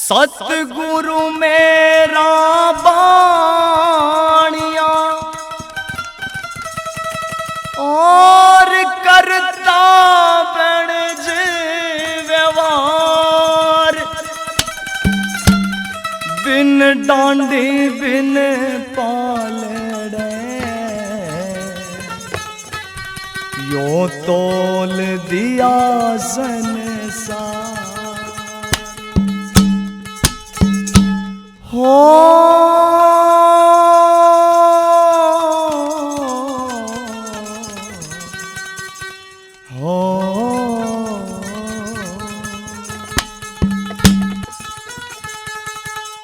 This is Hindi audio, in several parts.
सतगुरु मेरा बाणिया और करता बणज व्यवहार, बिन डांडी बिन पालड़े यो तोल दिया संसार। हो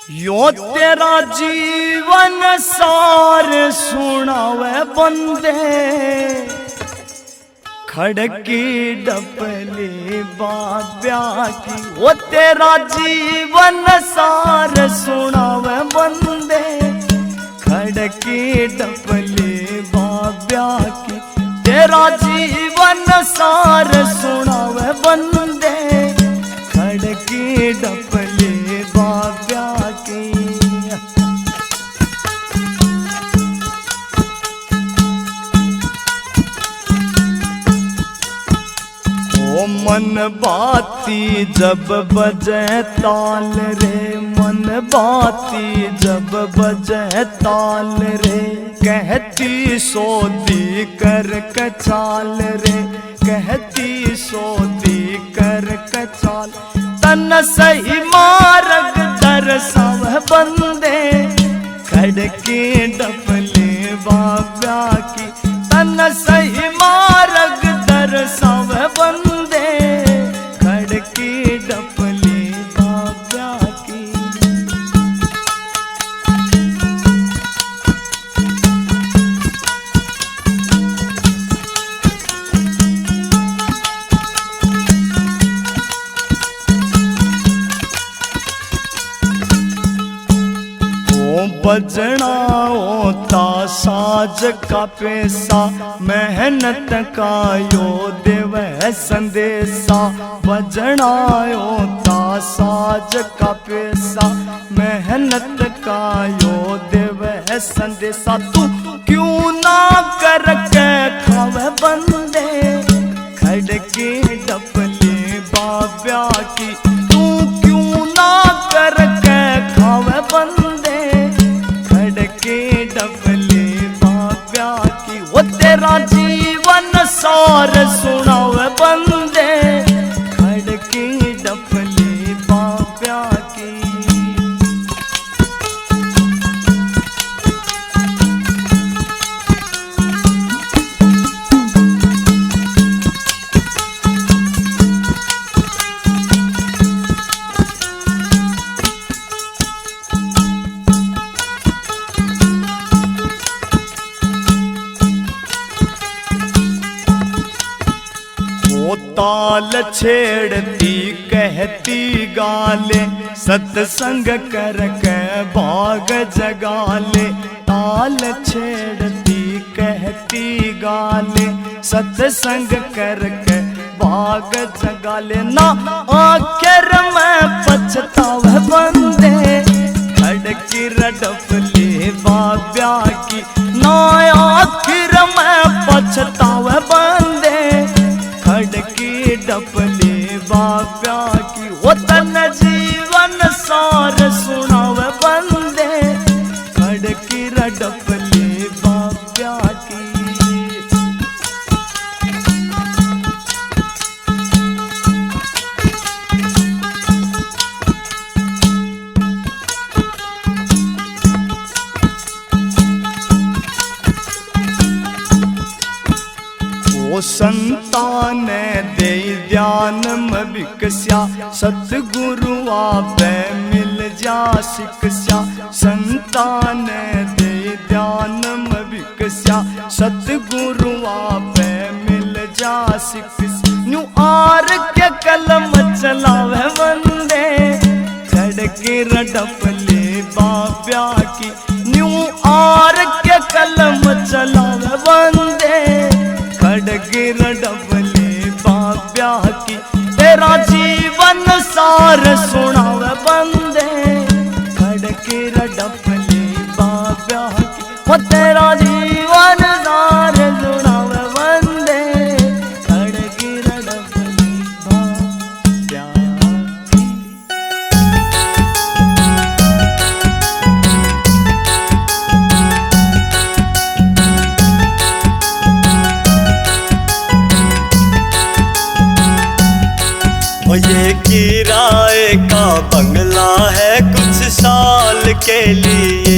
यो तेरा जीवन सार सुनावे बंदे, खड़की डपली बाब्या की। वो तेरा जीवन सार सुनावे बंदे, खड़की डपली बाब्या की। तेरा जीवन सार सुनावे बंदे, खड़की डपली बाब्या की। ओ मन बाती जब बजे ताल रे, मन बाती जब बजे ताल रे, कहती सोती कर कचाल रे, कहती सोती कर कचाल। तन सही मार्ग दर्शाव बंदे, खड़की डपले बाब्या की। तन सही मार्ग दर्शाव बंदे, खड़की डपले बाब्या की। बजना होता साज का पैसा, मेहनत का यो देव संदेशा। बजना होता साज का पैसा, मेहनत का यो देव संदेशा। तू क्यों ना करके खावे बंदे, खड़की डपली बाब्या की। तू क्यों ना करके खावे बंदे, खड़की डपली बाब्या की। वो तेरा जीवन सार सुनावे बंदे, खड़की डपली बाब्या की। ताल छेड़ती कहती गाले, सत्संग करके भाग जगाले। ताल छेड़ती कहती गाले, सत्संग करके भाग जगाले। ना आखिर में पछतावे बंदे, खड़की डपली बाब्या की। ना आखिर में पछतावे बंदे, खड़की डपली बाब्या की। वो तन जीवन सार सुनावे बंदे, खड़की डपली बाब्या की। ओ संतान दे ध्यान में विकस्या, सतगुरु आपे मिल जा शिक्षा। संतान दे ध्यान में विकस्या, सतगुरु आपे मिल जा शिक्षा। न्यू आर के कलम चलावे बंदे, खड़की डपली बाब्या की। यूं आर के कलम चलावे बंदे, खड़ग रडबले बाब्या की तेरा जीवन सार सुनावे बंदे, खड़ग रडबले बाब्या की वो तेरा जीवन सार सुनावे बंदे, खड़ग रडबले बाब्या की। ये किराए का बंगला है कुछ साल के लिए,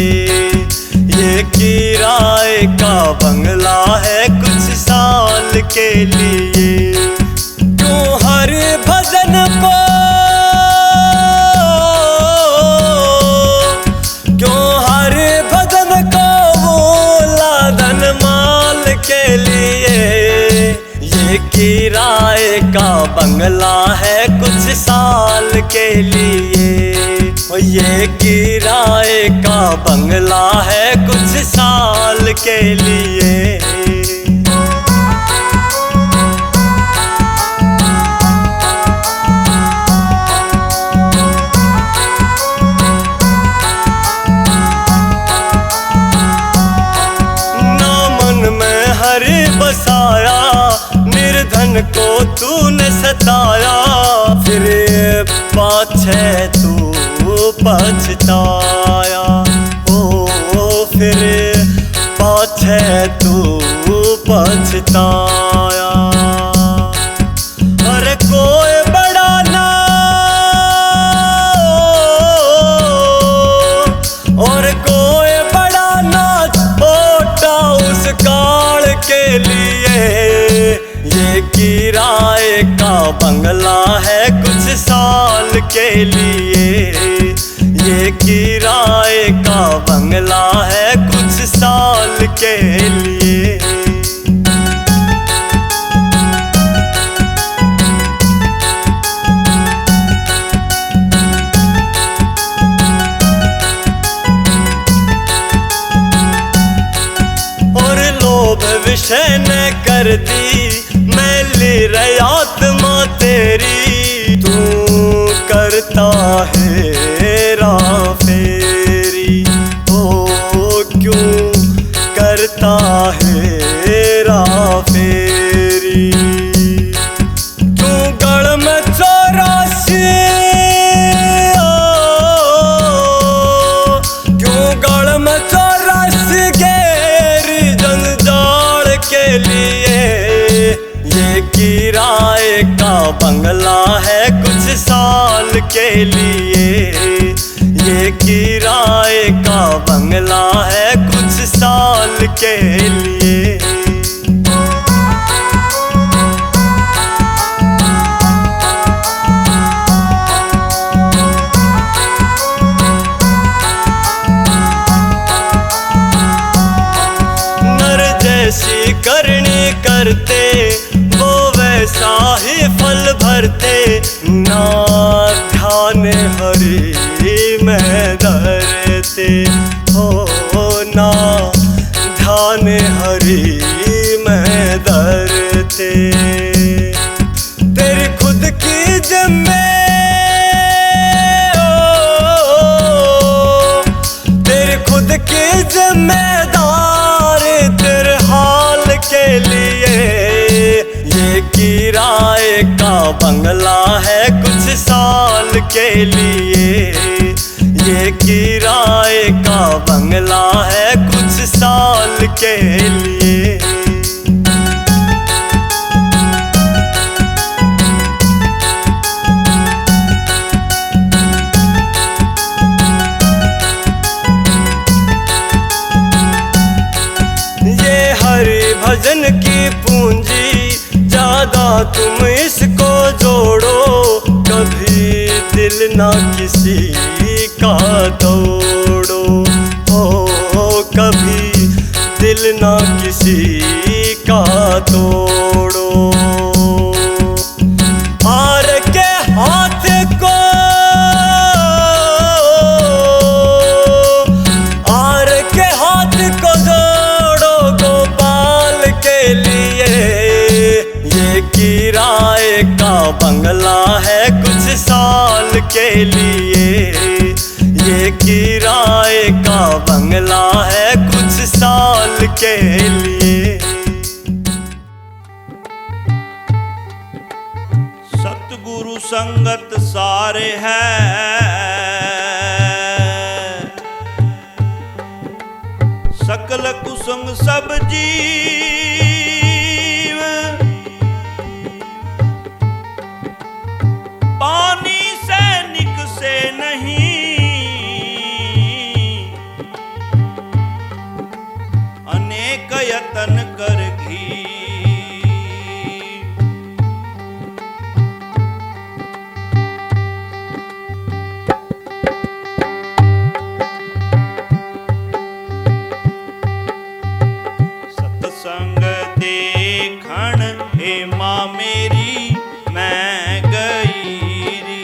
ये किराए का बंगला है कुछ साल के लिए। क्यों हर भजन को, क्यों हर भजन को बोला धन माल के लिए। ये किराए का बंगला है कुछ साल के लिए, ये किराए का बंगला है कुछ साल के लिए। ना मन में हरि बसाया, निर्धन को तूने सताया, फिर पाछे तू पछताया। ओ फिर पाछे तू पछताया। अरे कोई बड़ा ना और कोई बड़ा ना छोटा उस काल के लिए। ये किराए का बंगला है कुछ साल के लिए, ये किराए का बंगला है कुछ साल के लिए। और लोभ विषय न कर दी मैली रे आत्मा तेरी, तू करता है हेरा फेरी। ओ क्यों करता है हेरा फेरी। क्यों गढ़ में 84, क्यों गढ़ में 84 गैरी जंजाल के लिए। ये किराए का बंगला है कुछ साल के लिए, ये किराए का बंगला है कुछ साल के लिए। नर जैसी करनी करते वो वैसा ही फल भरते, ना ध्यान हरि में धरते हो, ना ध्यान हरि में धरते। तेरी खुद की जिम्मे तेरी खुद की जिम्मेदार तेरे हाल के लिए। ये किराए का बंगला है कुछ साल के लिए, ये किराए का बंगला है कुछ साल के लिए। ये हरि भजन की पूंजी ज्यादा तुम इसको जोड़ो, कभी दिल ना किसी का तोड़ो। हो कभी दिल ना किसी का तोड़ो। हार के हाथ को हार के लिए। ये किराए का बंगला है कुछ साल के लिए। सतगुरु संगत सारे है, सकल कुसुम सब जीव। पानी सैनिक से नहीं, अनेक यतन कर घी। सत्संग देखण हे माँ मेरी मैं गई री।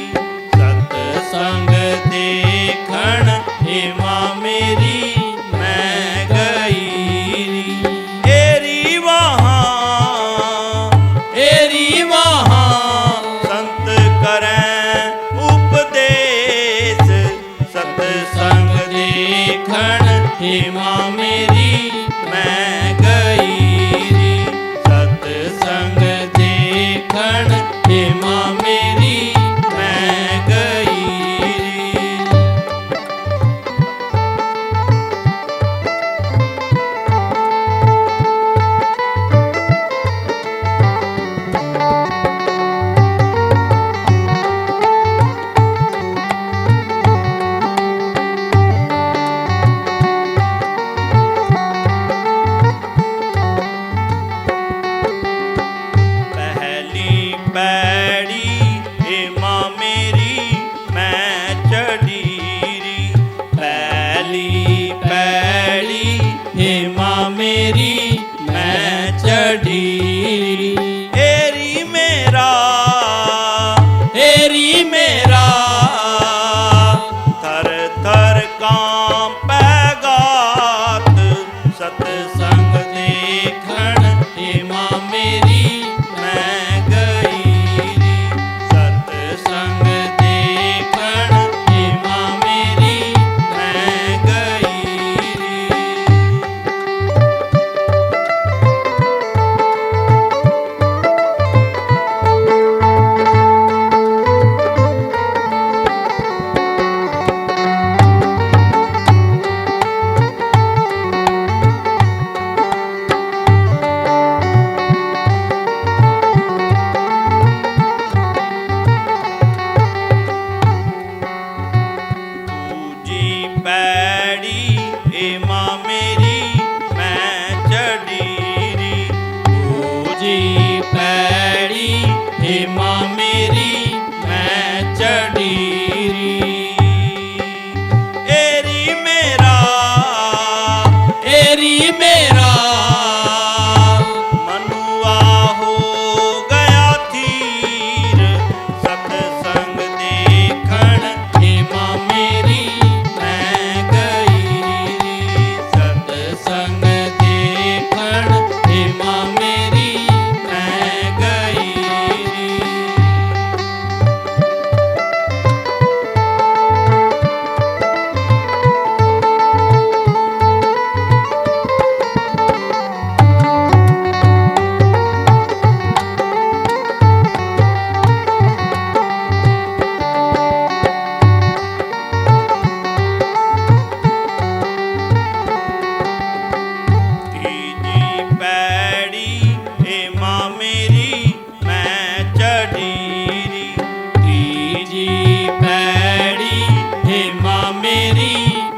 सत्संग देखण हे माँ मेरी मैं गई री। एरी वहाँ संत करें उपदेश। सत्संग देखण हे माँ मेरी मैं गई री। सत्संग देखण हे माँ मेरी मैं गई री। पहली पैड़ी हे माँ मेरी मैं चढ़ी री। पहली पैड़ी हे माँ मेरी मैं चढ़ी री। एरी मेरा थर थर कांपे गात। सत्संग देखण हे माँ मेरी मैं गई री। सत्संग देखण हे माँ मेरी मैं गई री। दूजी पैड़ी हे माँ मेरी मैं चढ़ी री। दूजी पैड़ी हे माँ मेरी मैं चढ़ी री। एरी मेरा मनुआ हो गया थीर। सत्संग देखण हे माँ मेरी मैं गई री। सत्संग देखण हे माँ मेरी मैं गई री। तीजी पैड़ी हे माँ मेरी मैं चढ़ी री। तीजी पैड़ी हे माँ मेरी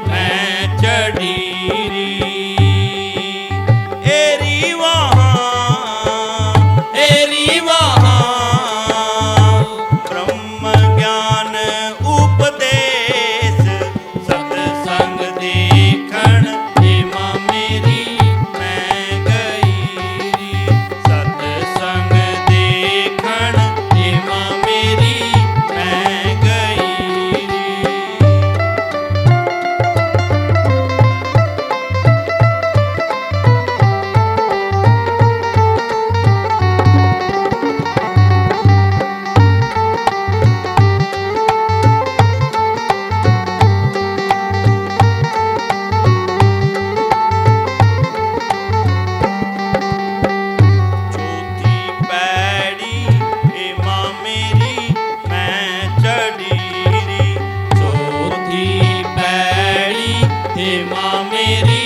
मैं चढ़ी री। एरी वहाँ ब्रह्म ज्ञान उपदेश। सत्संग देखण हे माँ मेरी मैं गई री। सत्संग देखण हे माँ मेरी मैं गई री। माँ मेरी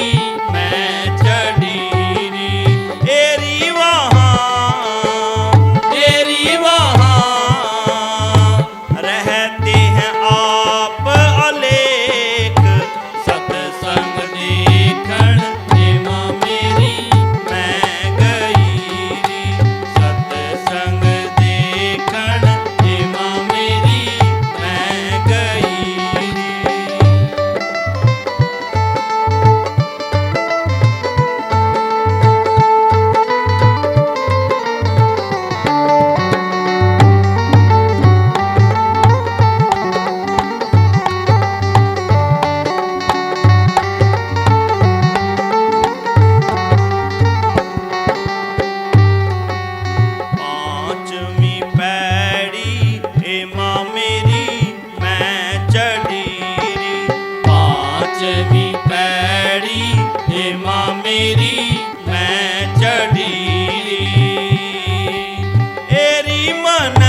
मैं चढ़ी री एरी वहाँ रहते हैं आप अलेख सत्संग देखण हे माँ मेरी मैं गई री सत्संग देखण हे माँ मेरी मैं गई री पांचवी पैड़ी हे माँ मेरी मैं चढ़ी री पांचवी पैड़ी हे माँ मेरी मैं चढ़ी री एरी मन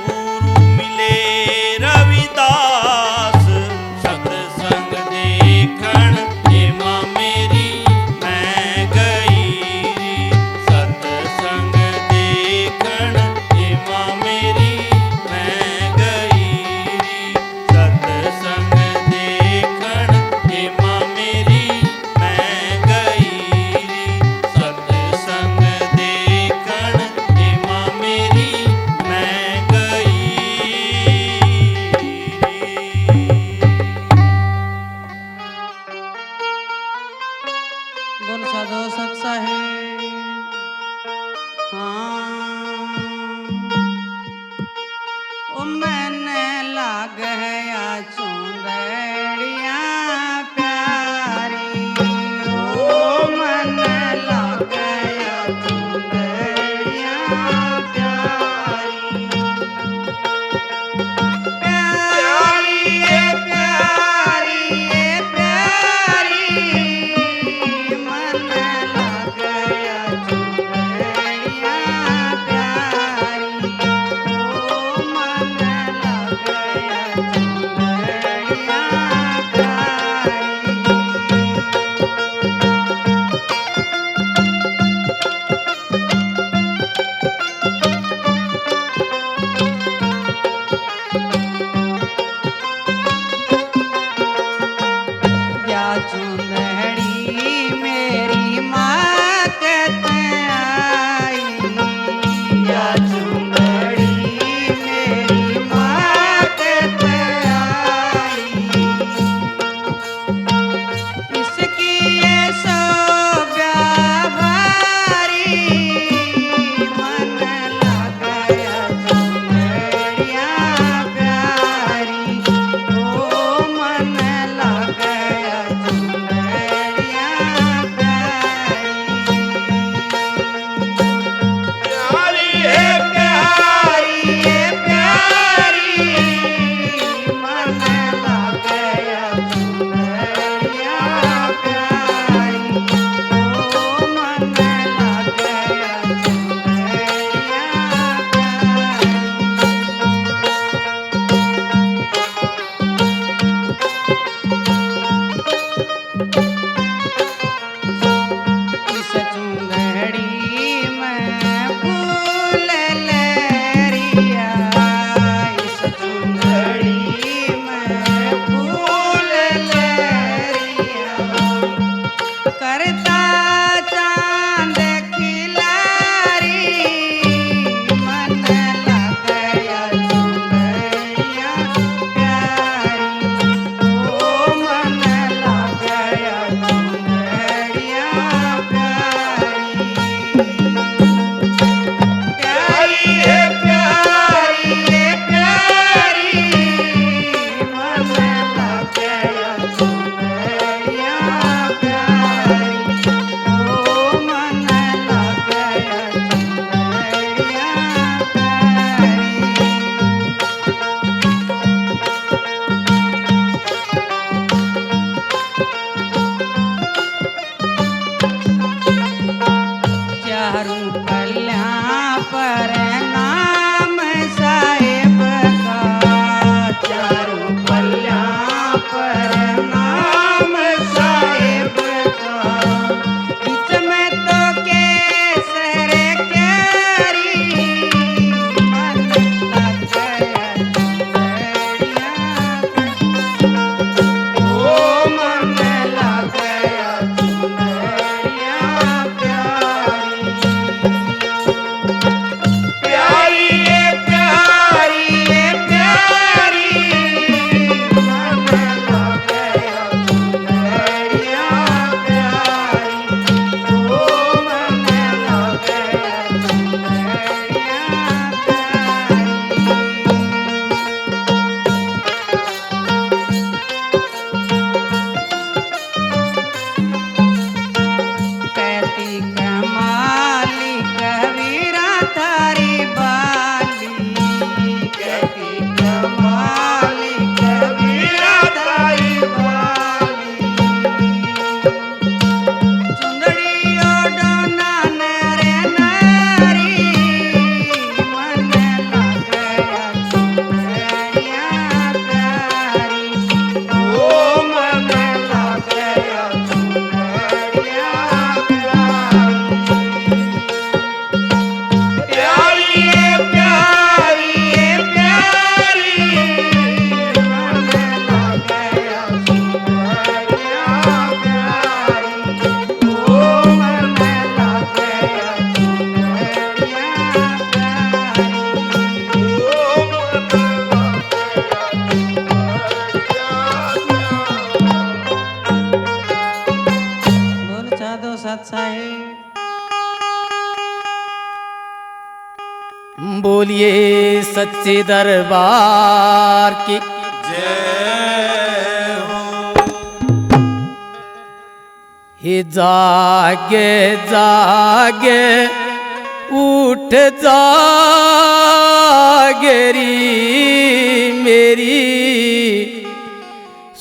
गुरु मिले रविदास सत्संग देखण हे माँ मेरी मैं गई री सत्संग देखण हे माँ मेरी मैं गई री सत्संग देखण हे माँ मेरी मैं गई री सत्संग देखण हे माँ मेरी मैं गई री बोल साधो सत साहेब हाँ ओ मैंने लाग है या चुंदड़िया प्यारी ओ मैंने लाग है या चुंदड़िया प्यारी प्यारी ये प्यारी मन लग गया चुंदड़िया प्यारी ओ मन लग गया चुंदड़िया बोलिए सच्चे दरबार की जय हो। हे जागे जागे उठ जागरी मेरी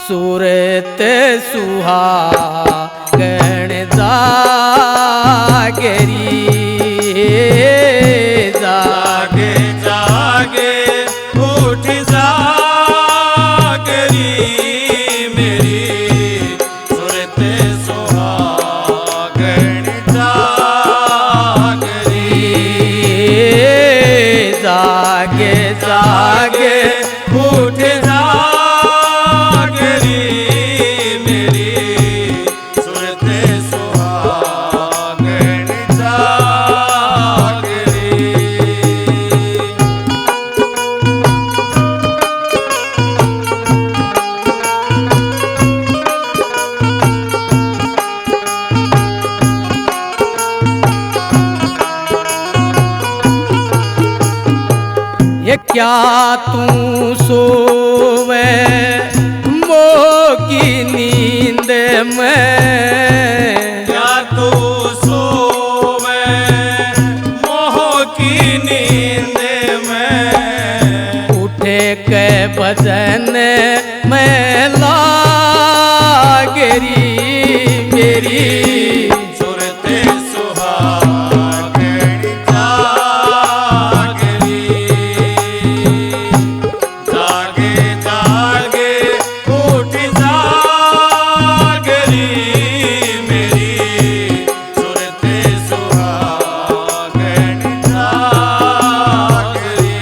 सूरत सुहागण जागरी जागे जागे उठ जागरी मेरी सूरत सुहागण जागरी। जागे जागे उठ जागरी मेरी सूरत सुहागण जागरी। ये क्या तू सोवे मोह की नींद में क्या तू सोवे मोह की नींद में उठे के भजन में लागरी मेरी सूरत सुहागण जागरी। जागे जागे उठ जागरी मेरी सूरत सुहागण जागरी।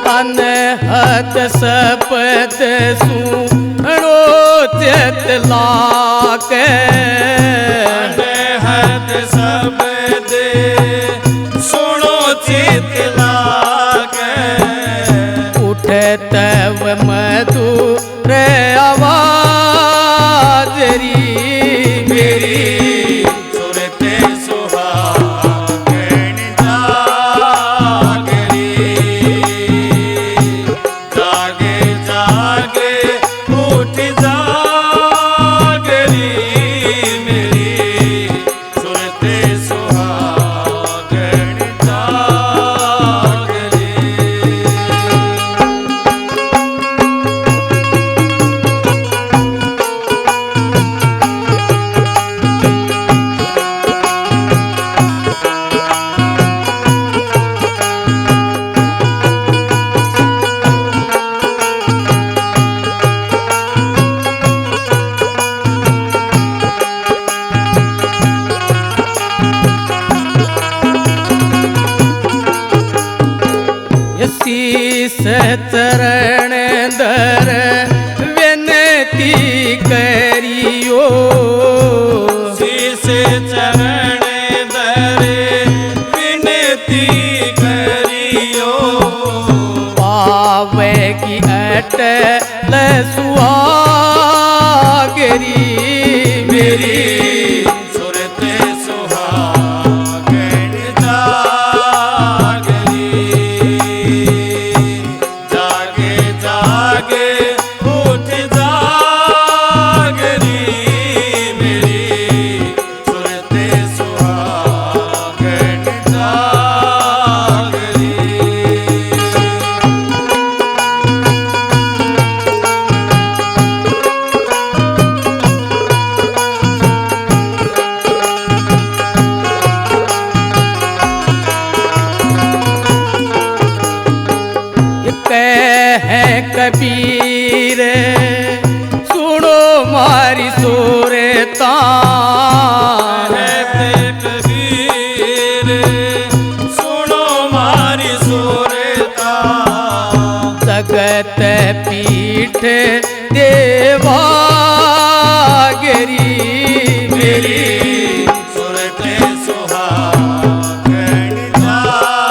अनहद सपद सुनो चतला के अनहद शब्द सुनो चितला के उठे तब मधुर आवाजरी मेरी सूरत सुहागण जागरी। जागे जागे उठ जागरी मेरी सूरत सुहागण जागरी। शीस चरण दर विनती करियो शीस चरण दरे विनती करियो पावे की अटल सुहागरी मेरी सूरत सुहागण जागरी। जागे जागे उठ जागरी मेरी सूरत सुहागण जागरी। है कबीर सुनो मारी सोरता रहते कबीर सुनो मारी सूरता। जगत पीठ देवागरी मेरी सूरत सुहागण जागरी।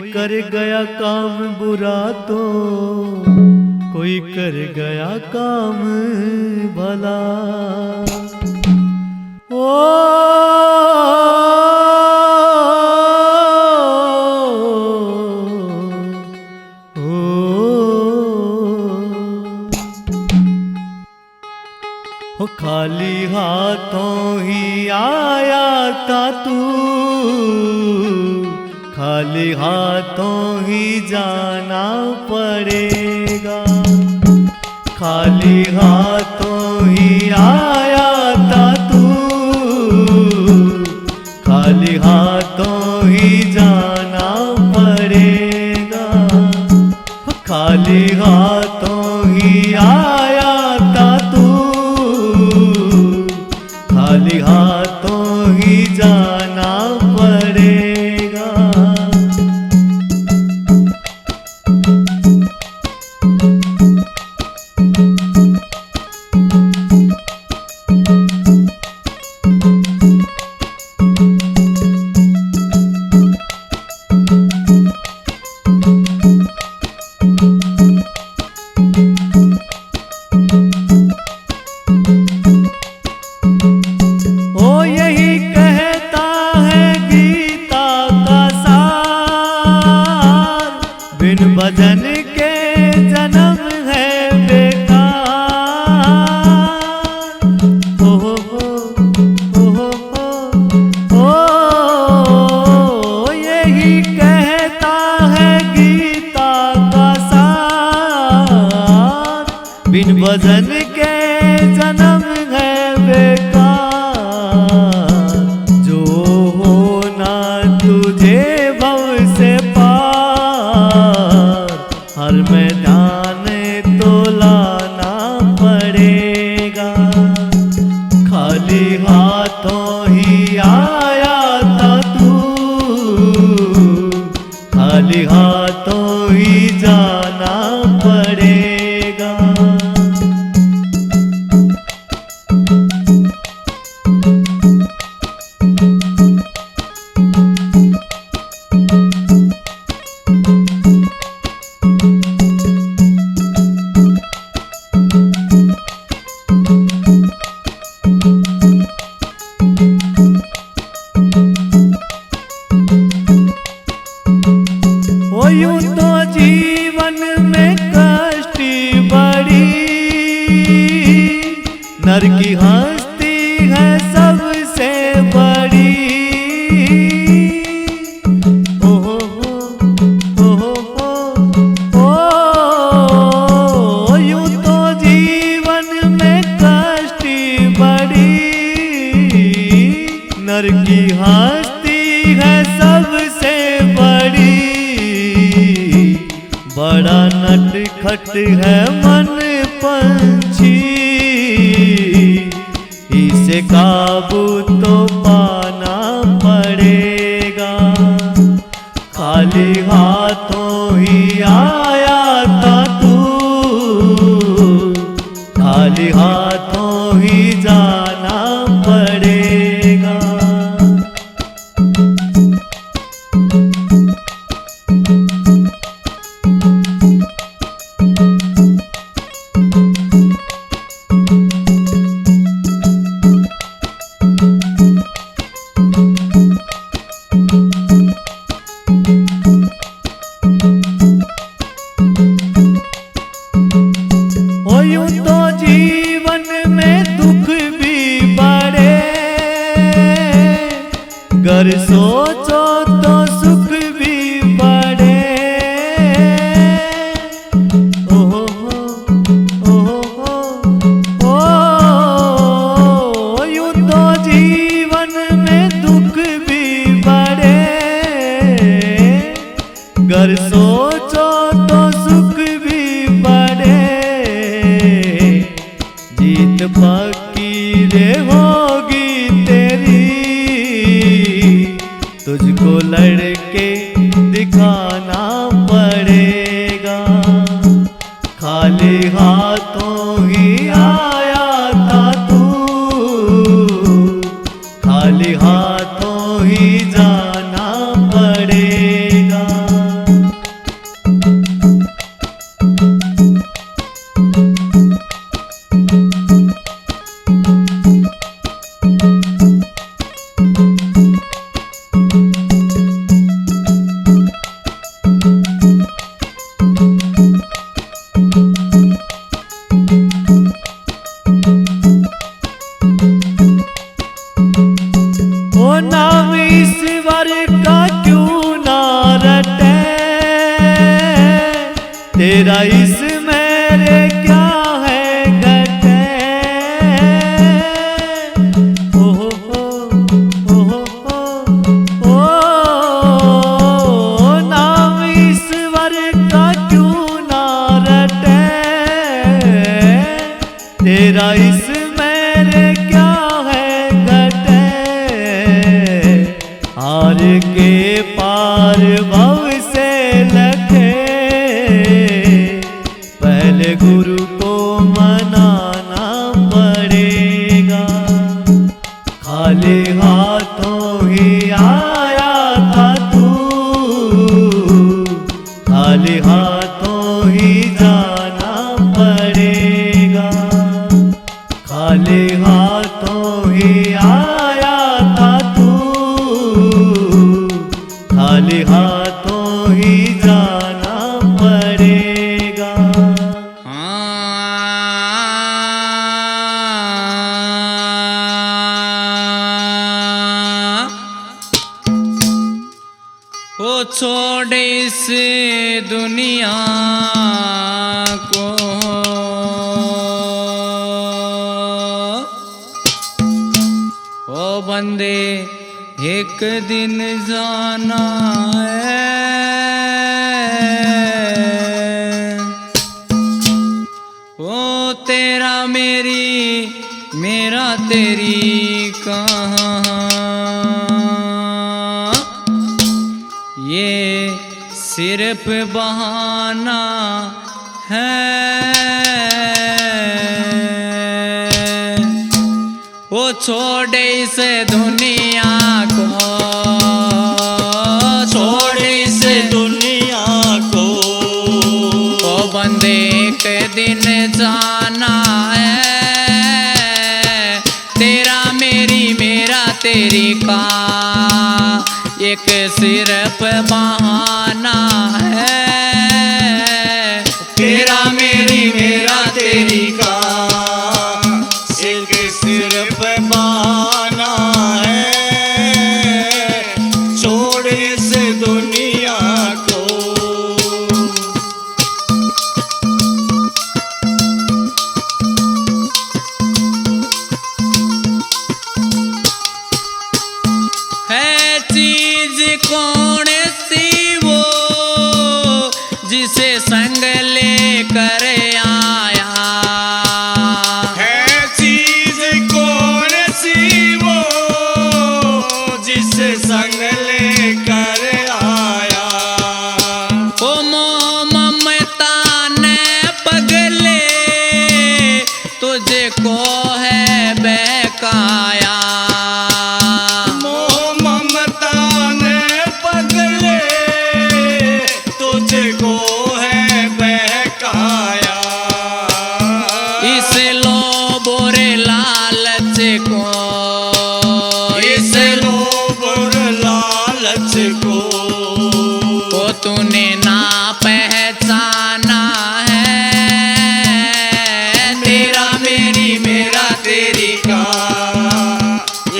कर गया काम बुरा तो कोई कर गया काम भला। ओ खाली हाथों ही आया था तू, खाली हाथों ही जाना पड़ेगा। खाली हाथों ही आया था तू, खाली हाथों ही जाना पड़ेगा। खाली हाथों ही आया था तू, खाली हाथों ही जाना पड़ेगा। भजन के जन्म है बेकार। यही कहता है गीता का सार। बिन भजन के जन्म है बेकार। जो होना तुझे भव से हर मैदान तो लाना पड़ेगा। खाली हाथों ही आया था तू, खाली हाथों ही जाना पड़ेगा। यूं तो जीवन में कष्ट बड़ी, नर की हस्ती है सबसे बड़ी। यूं तो जीवन में कष्ट बड़ी, नर की हस्ती है सबसे बड़ी। बड़ा नटखट है मन पंछी, इसे काबू तो पाना पड़ेगा। खाली हाथों ही आया था तू, खाली हाथों ही जाना पड़ेगा। यूं तो जीवन में दुख भी बड़े, गर सोचो तो सुख भी बड़े। यूं तो जीवन में दुख भी बड़े, गर सोचो तो सुख भी बड़े। जीत पक्की रे होगी तेरी, तुझको पार के पार भव से लखे, पहले गुरु को मनाना पड़ेगा। खाली हाथों ही आया था तू, खाली हाथों ही जाना पड़ेगा। खाली हाथों ही आया था तू, खाली हाथों ही जाना पड़ेगा। वो छोड़ इस दुनिया को, ओ बंदे एक दिन जाना है। ओ तेरा मेरी मेरा तेरी कहाँ, ये सिर्फ बहाना है। वो छोड़ इस दुनिया को, छोड़ इस दुनिया को, ओ बंदे एक दिन जाना है। तेरा मेरी मेरा तेरी का एक सिर्फ बहाना है। तेरा मेरी मेरा तेरी का एक सिर्फ बहाना है। छोड़ इस दुनिया को। है चीज कौन सी वो जिसे संग लेकर आया, है चीज कौन सी वो जिसे संग लेकर आया। ओ मोह ममता ने पगले तुझे को है बहकाया। मोह ममता ने पगले तुझको है बहकाया। इस लोभ और लालच को, इस लोभ और लालच को, वो तूने ना पहचाना है। तेरा मेरी मेरा तेरी का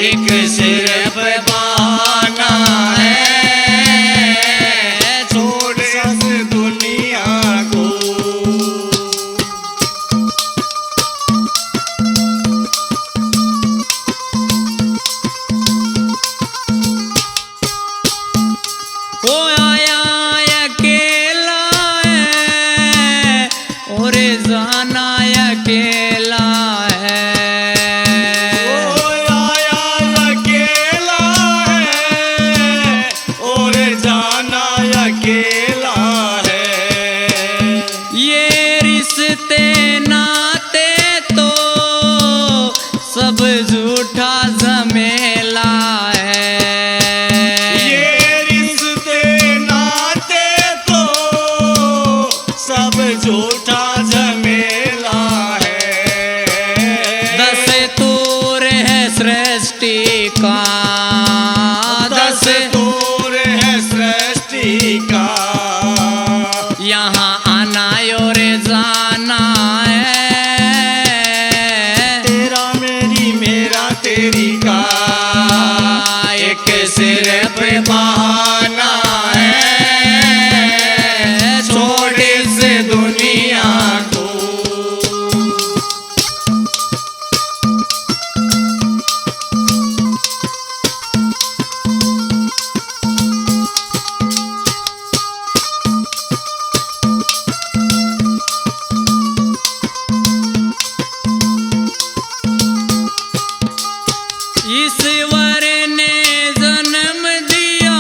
एक सिर्फ बहाना है। छोड़ इस दुनिया को। वो आया अकेला है और जाना अकेला है। ओ आया अकेला है और जाना अकेला है। ये रिश्ते नाते तो सब झूठा झमेला है। ये रिश्ते नाते तो सब झूठा झमेला है। दस्तूर है सृष्टि का, दस्तूर है सृष्टि का। यहाँ आना और जाना है। तेरा मेरी मेरा तेरी का एक सिर्फ बहाना है। छोड़ इस दुनिया को। ईश्वर ने जन्म दिया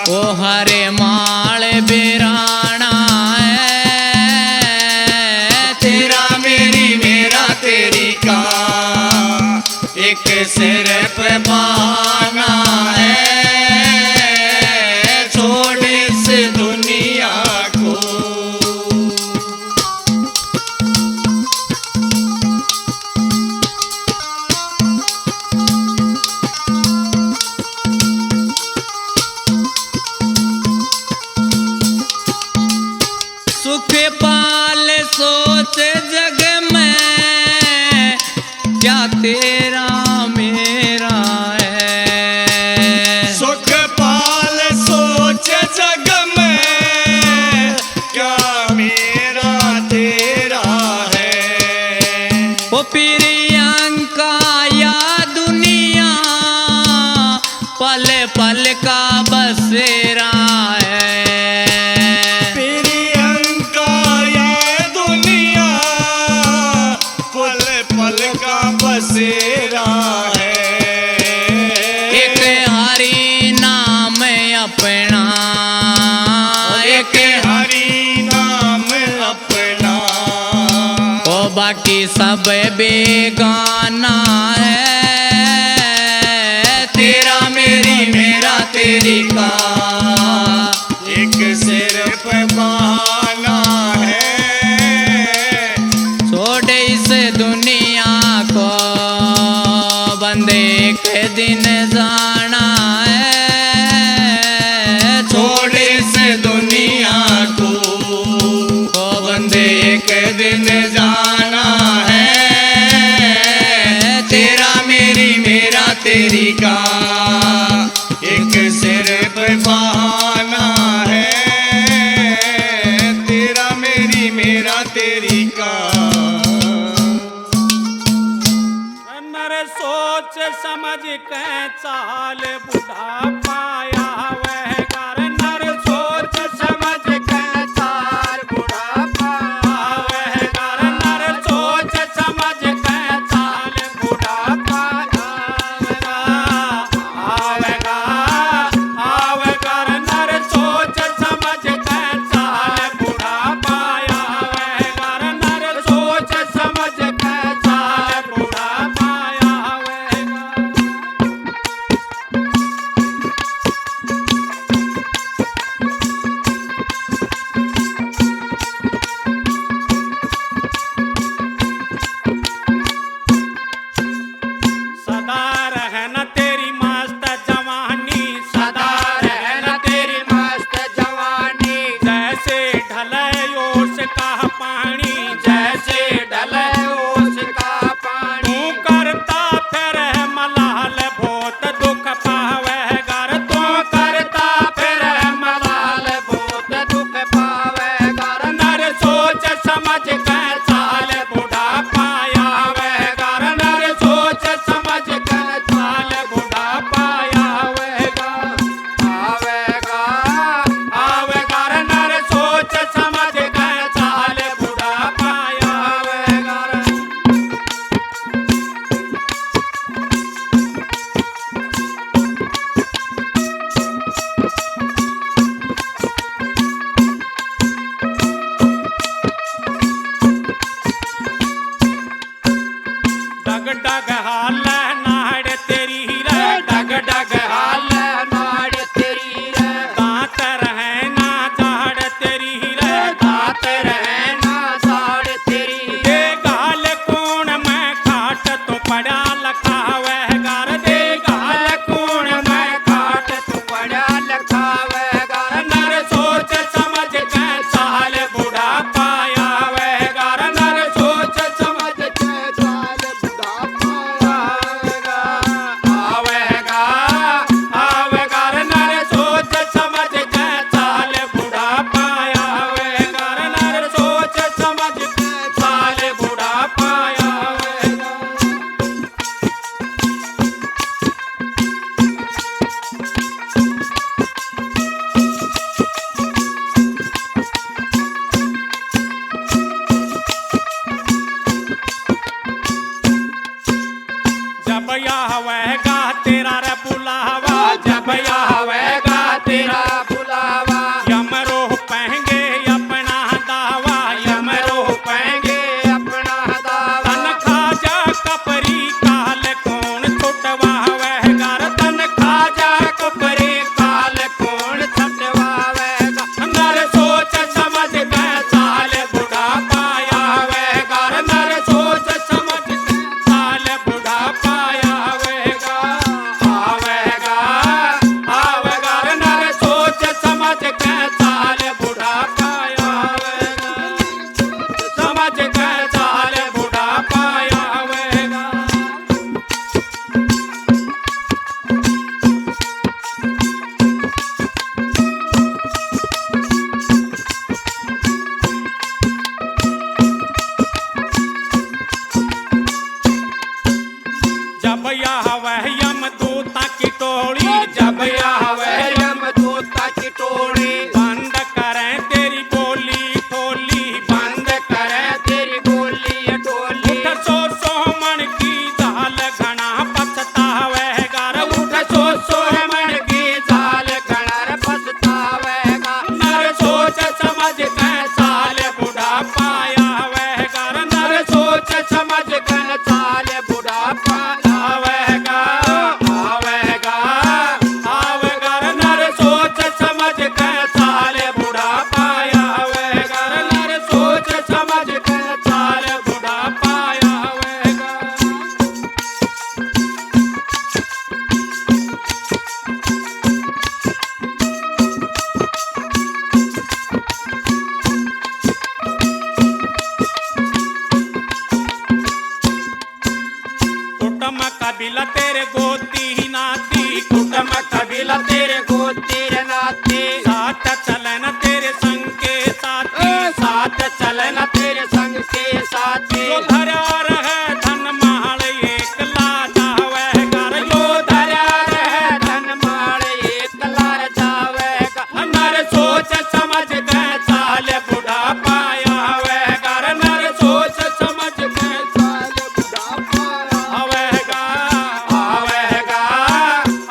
ओ हरे माल बिराना है, तेरा मेरी मेरा तेरी का एक सिर पे बहाना है, छोड़ इस दुनिया को। सुख पाल सोच जग में क्या तेरा मेरा है, सुख पाल सोच जग में क्या मेरा तेरा है। ओ प्रियंका या दुनिया पल पल का बसेरा है, प्रियंका ये दुनिया पल पल का बसेरा है। एक हरि नाम अपना, एक हरि नाम अपना, ओ बाकी सब बेगाना है, तेरा मेरी मेरा तेरी का एक सिर पे बहाना है, छोड़ इस दुनिया को बंदे एक दिन जाना है, छोड़ इस दुनिया को बंदे एक दिन जाना है, तेरा मेरी मेरा तेरी का एक सिर पे बहाना है, तेरा मेरी मेरा तेरी का। नर सोच समझ के चाल बुढ़ा पाया वह कर, नर सोच समझ के चाल बुढ़ा पाया वह कर, नर सोच समझ के चाल बुढ़ा पाया आवेगा आवेगा, नर सोच समझ के चाल बुढ़ा पाया वह कर, नर सोच समझ के चाल बुढ़ा पाया वह सदा रहना तेरी मस्त जवानी, सदा रहना तेरी मस्त जवानी, जैसे ढले ओस का पानी, जैसे ढले ओस का पानी, तू करता फिर मलाल बहुत दुख पावे घर, तू करता फिर मलाल बहुत दुख पावे घर, नर सोच समझ के चाल बुढ़ा पाया वह घर, नर सोच समझ के चाल बुढ़ा पाया वह घर, आवेगा आवेगा, नर सोच समझ के चाल बुढ़ा पाया वह घर। डग डग हाल नाड़ तेरी रे, डग डग हाल नाड़ तेरी रे, दांत रहे ना झाड़ तेरी रे, दांत रहे ना झाड़ तेरी, दे गाल कोण में खाट तो पड़ा लखा वह घर, दे गाल कोण में खाट तो पड़ा लखा वह घर, नर सोच समझ के चाल बुढ़ा पाया वह घर, नर सोच समझ के चाल बुढ़ा पाया आवेगा आवेगा, नर सोच समझ के चाल बुढ़ा पाया आवेगा, नर सोच समझ के चाल बुढ़ा पाया आवेगा। साथ चलना तेरे संग के साथी, साथ चलना तेरे संग के साथी। जो धरा रहे धन माल एकला जावेगा रे, जो धरा रहे धन माल एकला जावेगा। नर सोच समझ के चाल बुढ़ा पाया वेगा रे, नर सोच समझ के साल बुढ़ापा आवेगा आवेगा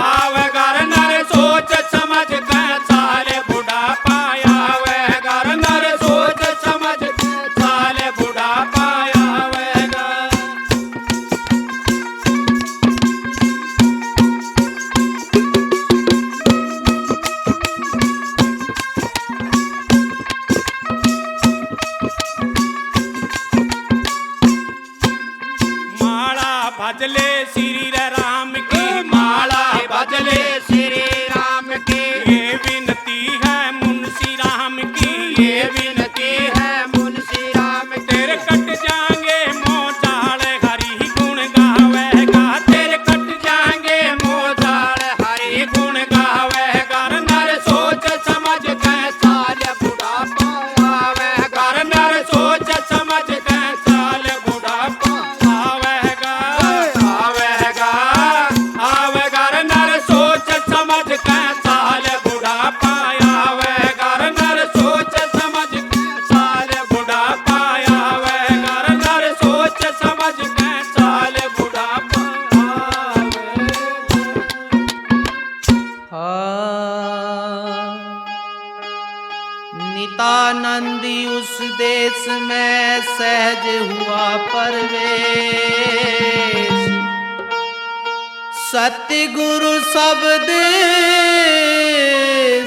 आवेगा रे, नर सोच समझ के चाल बुढ़ा पाया वेगा रे, नर सोच समझ के चाल बुढ़ा पाया वेगा। माला भजले श्री राम की, माला भजले श्री राम की। ये विनती है मुंशी राम की, ये विनती है मुंशी राम की। तेरे कट जाएंगे मोजाल हरि गुण गावेगा, तेरे कट जाएंगे मोजाल हरि गुण गावेगा। नर सोच समझ के साल बुढ़ापा आवेगा। नर सोच समझ के साल बुढ़ापा आवेगा आवेगा आवेगा रे, नर सोच समझ के साल बुढ़ापा आवेगा रे, नर सोच समझ के साल बुढ़ापा आवेगा रे, नर सोच समझ के साल बुढ़ापा नितानंदी उस देश में सहज हुआ परवेश, सतगुरु शब्द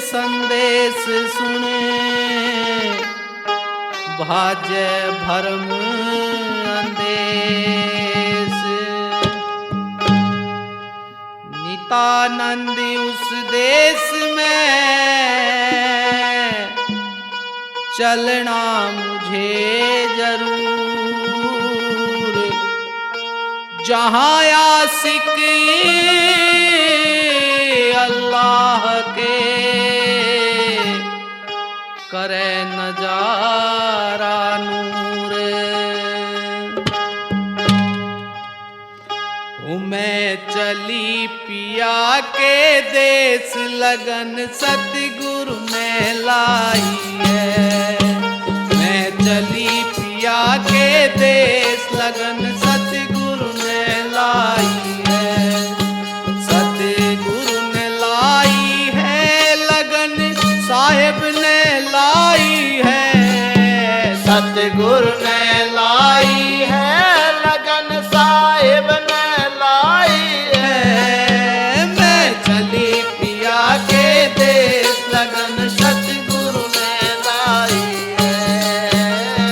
संदेश सुने, भाजे भरम अंदेश। नितानंदी उस देश में चलना मुझे जरूर, जहाँ आशिक अल्लाह के करे नजारा नूर। मैं चली पिया के देश, लगन सतगुरु ने लाई है। मैं चली पिया के देश, लगन सतगुरु ने लाई है। सतगुरु ने लाई है लगन, साहिब ने लाई है। सतगुरु ने लाई है लगन, साहिब ने लाई है। मैं चली पिया के देश, लगन सतगुरु ने लाई है।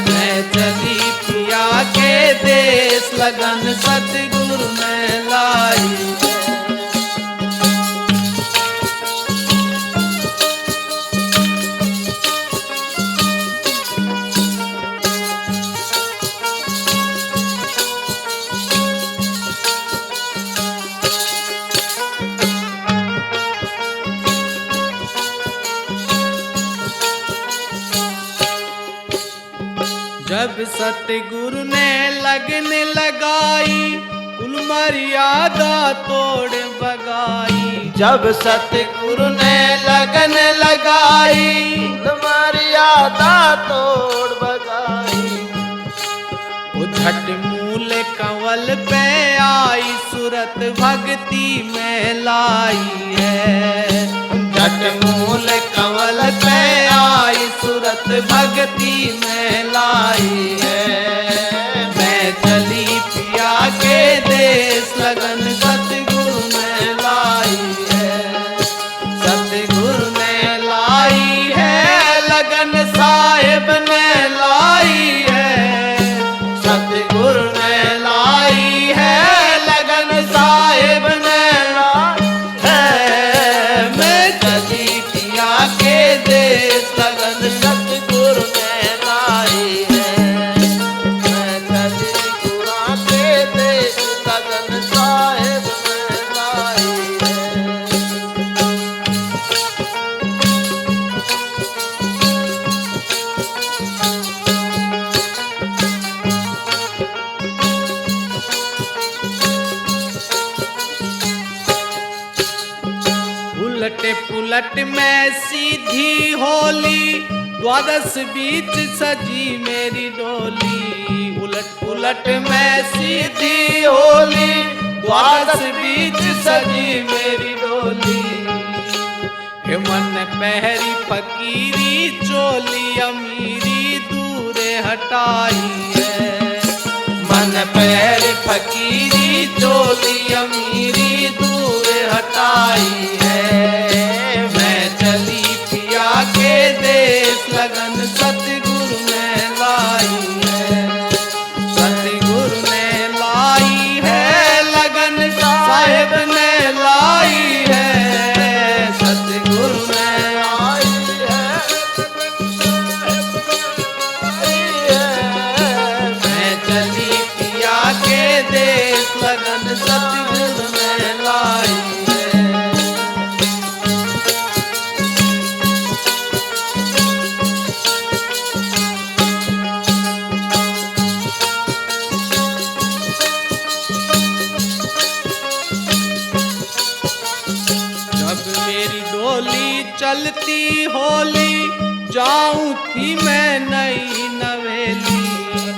मैं चली पिया के देश, लगन सतगुरु ने लाई है। जब सतगुरु ने लगन लगाई, कुल मर्यादा तोड़ बगाई। जब सतगुरु ने लगन लगाई, कुल मर्यादा तोड़ बगाई। वो झट मूल कंवल पे आई, सूरत भक्ति में लाई है। झट मूल कंवल पे आई, सूरत भक्ति में लाई है। मैं चली पिया के देश, लगन सतगुरु ने लाई है। सतगुरु ने लाई है लगन, साहिब ने लाई है। सतगुरु ने लाई है लगन, साहिब ने लाई है। मैं चली पिया के देश, लगन सतगुरु ने लाई है। मैं चली गुरा के देश, लगन साहिब ने लाई है। उलट में सीधी होली, द्वादश बीच सजी मेरी डोली। उलट उलट में सीधी होली, द्वादश बीच सजी मेरी डोली। हे मन पहरी फकीरी चोली, अमीरी दूरे हटाई है। मन पहरी फकीरी चोली, अमीरी दूरे हटाई है। मैं चली पिया के देश, लगन सतगुरु ने लाई है। सतगुरु ने लाई है लगन, साहेब ने लाई है। सतगुरु ने लाई है। मैं चली पिया के देश, लगन सतगुरु ने लाई है। जब मेरी डोली चलती होली, जाऊं थी मैं नई नवेली।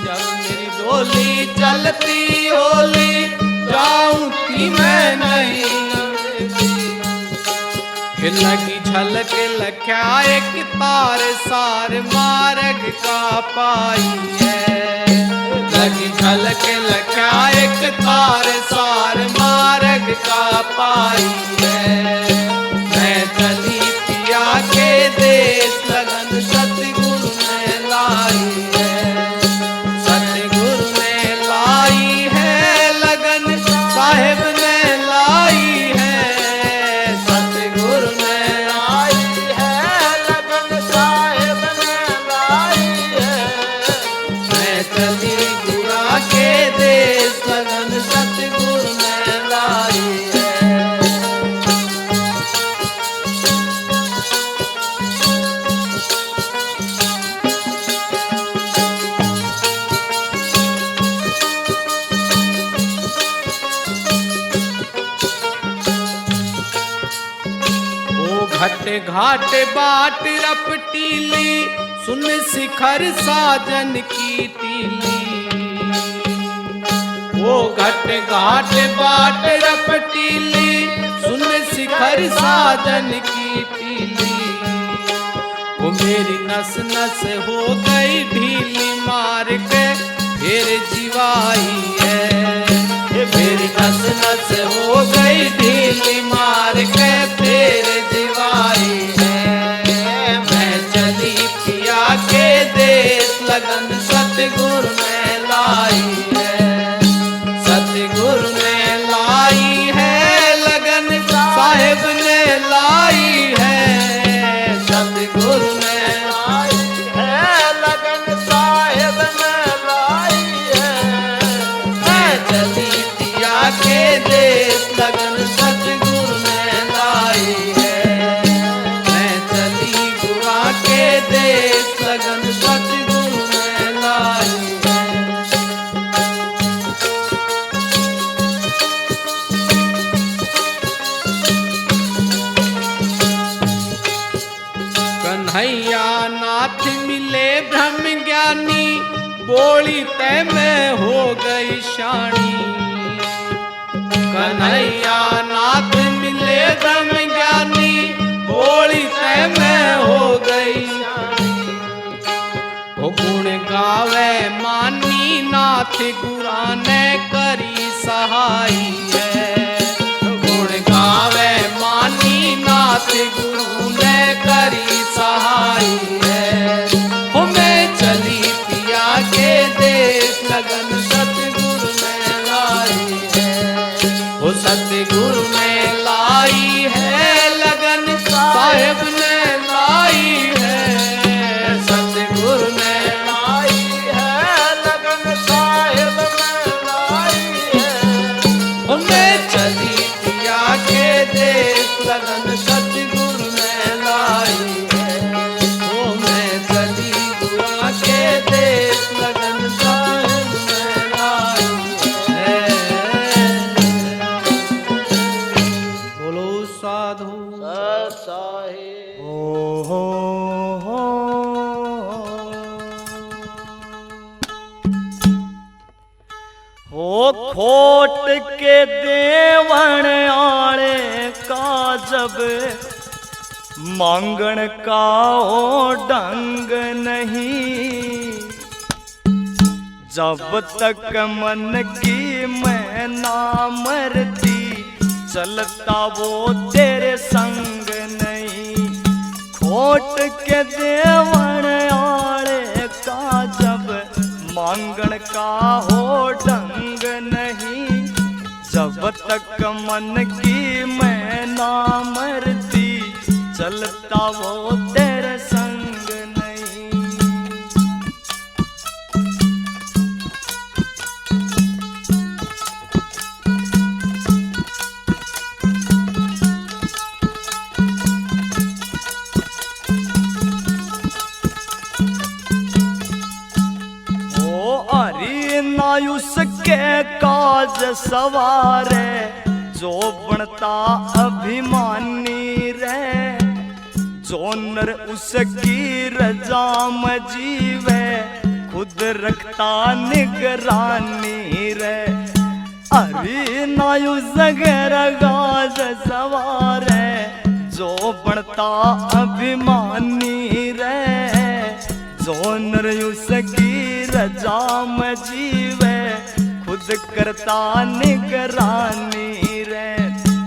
जब मेरी डोली चलती होली, जाऊं थी मैं नई नवेली। लगी झलक लख्या एक तार, सार मार्ग का पाई है। लगी झलक लख्या एक तार, सार मार्ग का पाई है। मैं चली पिया के देश, लगन सतगुरु ने लाई है। सतगुरु ने लाई है लगन, साहेब ने लाई है। सतगुरु ने लाई है लगन, साहेब ने लाई है। मैं चली गुरा के देश, लगन सतगुरु ने लाई है। घट घाट बाट रपटीली, सुन शिखर साजन की टीली। वो घट घाट बाट रपटीली, सुन शिखर साजन की टीली। वो मेरी नस नस हो गई ढीली, मार के फिर जीवाई है। मेरी नस नस हो गई ढीली, मार के फिर जीवाई है। मैं चली पिया के देश, लगन सतगुरु ने लाई है। सतगुरु ने लाई है लगन, साहेब ने लाई है। सतगुरु ने लाई है लगन, साहेब ने लाई है। मैं चली पिया के देश, लगन सतगुरु ने लाई है। मैं चली गुआ के देश, लगन सतगुरु ने लाई है। कन्हैया नाथ मिले ब्रह्म ज्ञानी, बोली तय में हो गई शानी। कन्हैया नाथ मिले ब्रह्म ज्ञानी, बोली तय में हो गई शानी। वो गुण गावे मानी, नाथ गुरा ने करी सहाई है। गुण गावे मानी, नाथ गुरु ने करी सहाई है। हो मैं चली पिया के देश, लगन सतगुरु ने लाई है। वो सतगुरु ने लाई है लगन, साहेब ने लाई है। सतगुरु ने लाई है लगन, साहेब ने लाई है। वो मैं चली पिया के देश, लगन सतगुरु ने लाई खोट के देवण आले का जब मांगण का ओ ढंग नहीं। जब तक मन की मैं ना मरती चलता वो तेरे संग नहीं। खोट के देवण आले का जब मांगण का हो ढंग नहीं। जब तक मन की मैं ना मरती चलता वो तेरे संग नहीं। नायुस के काज सवारे जो बनता अभिमानी रे। जो नर उसकी रजा में जीवे खुद रखता निगरानी रे। अरे नायुस के काज सवारे जो बनता अभिमानी रे। जो नर उसकी रजा में जीवे खुद करता निगरानी रे।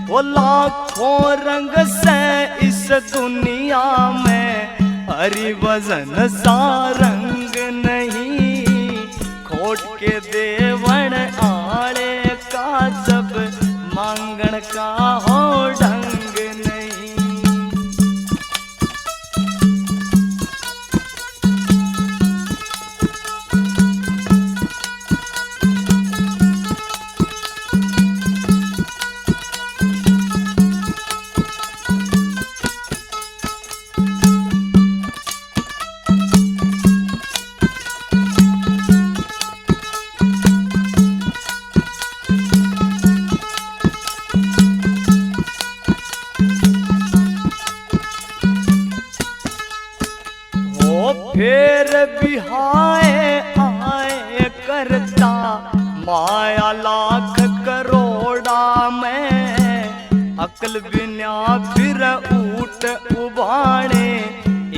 वो लाखों रंग से इस दुनिया में हरि वजन सा रंग नहीं। खोट के देवण आले का जब मांगण का हो ढंग नहीं। फिर बिहाए आए करता माया लाख करोड़ा में। अकल बिना फिर ऊट उबाणे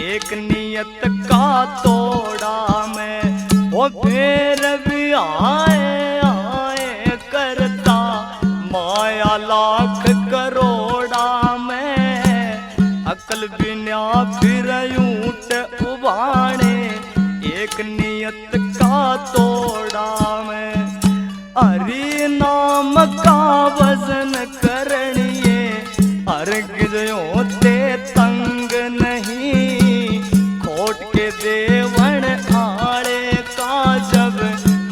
एक नियत का तोड़ा में। वो फिर बिहाए आए करता माया लाख करोड़ा में। अकल बिना फिर ऊट उबाणे एक नियत का तोड़ा में। हरि नाम का वजन करनिए अर्घ जो ते तंग नहीं। खोट के देवण आले का जब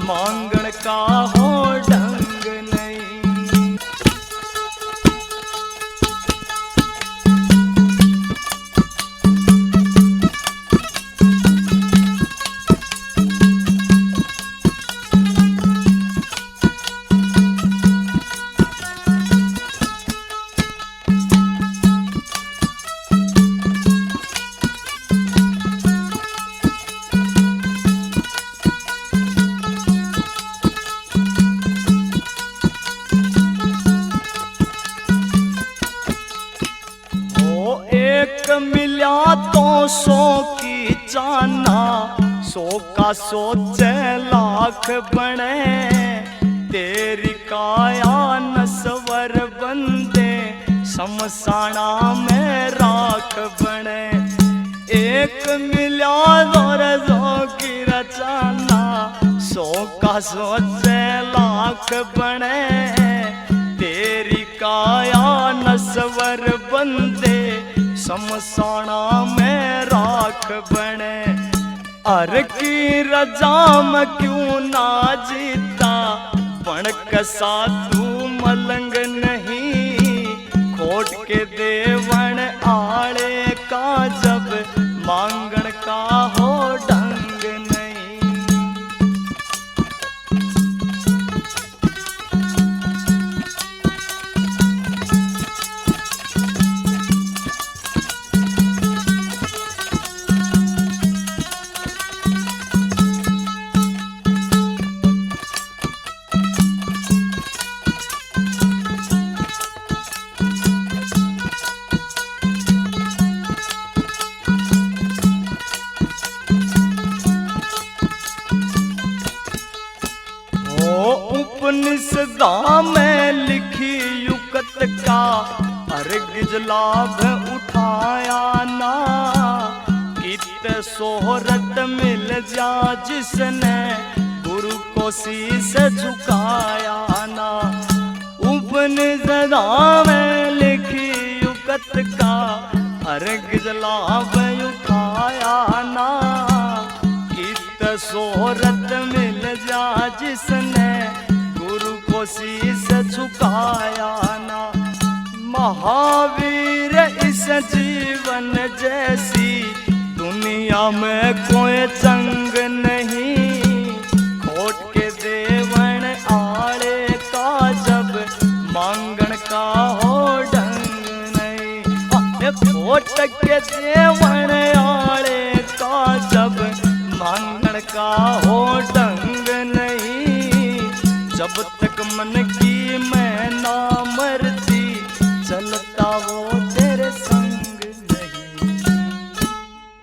मांगण का हो ढंग नहीं। एक मिला तो 100 की चाना 100 का 100 लाख बने। तेरी काया नस्वर बंदे शमशाना में राख बने। एक मिला और 100 की रचाना 100 का 100 लाख बने। तेरी काया नस्वर बंदे शमशाना में राख बने। अर की रजा में क्यों ना जीता पण कसा तू मलंग नहीं। खोट के देवण आले का जब मांगण का हो ढंग नहीं। सदा में लिखी युकत का अर्गिज लाभ उठाया ना। कित सोहरत मिल जा जिसने गुरु को शीस झुकाया ना। उपनिषदा में लिखी युकत का अर्गिज लाभ उठाया ना। कित सोहरत मिल जा जिसने गुरु को शीस झुकाया ना। महावीर इस जीवन जैसी दुनिया में कोई चंग नहीं। खोट के देवन आड़े का जब मांगण का हो ढंग नहीं। खोट के देवन आड़े का जब मांगण का हो ढंग नहीं। जब तक मन की मैं ना मर